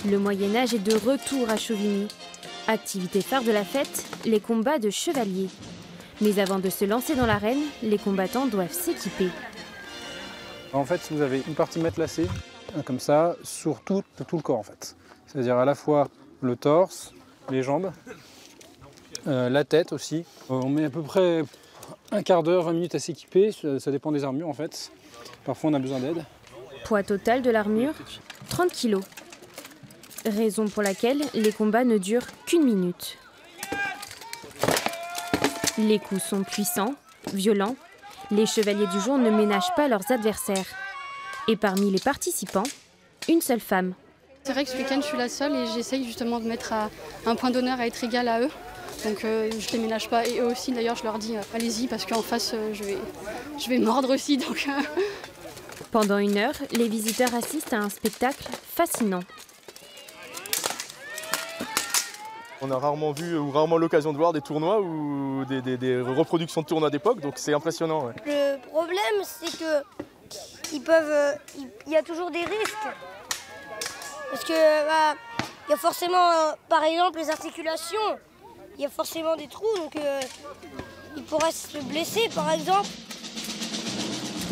Le Moyen-Âge est de retour à Chauvigny. Activité phare de la fête, les combats de chevaliers. Mais avant de se lancer dans l'arène, les combattants doivent s'équiper. En fait, vous avez une partie matelassée, comme ça, sur tout le corps en fait. C'est-à-dire à la fois le torse, les jambes, la tête aussi. On met à peu près un quart d'heure, 20 minutes à s'équiper, ça dépend des armures en fait. Parfois on a besoin d'aide. Poids total de l'armure, 30 kg. Raison pour laquelle les combats ne durent qu'une minute. Les coups sont puissants, violents. Les chevaliers du jour ne ménagent pas leurs adversaires. Et parmi les participants, une seule femme. C'est vrai que ce week-end, je suis la seule et j'essaye justement de mettre un point d'honneur à être égale à eux. Donc je ne les ménage pas. Et eux aussi, d'ailleurs, je leur dis allez-y parce qu'en face, je vais mordre aussi. Donc, Pendant 1 heure, les visiteurs assistent à un spectacle fascinant. On a rarement vu ou rarement l'occasion de voir des tournois ou des reproductions de tournois d'époque, donc c'est impressionnant. Ouais. Le problème, c'est que il y a toujours des risques. Parce que il y a forcément, par exemple, les articulations, il y a forcément des trous, donc ils pourraient se blesser, par exemple.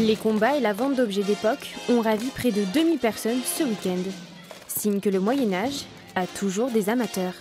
Les combats et la vente d'objets d'époque ont ravi près de 2000 personnes ce week-end. Signe que le Moyen-Âge a toujours des amateurs.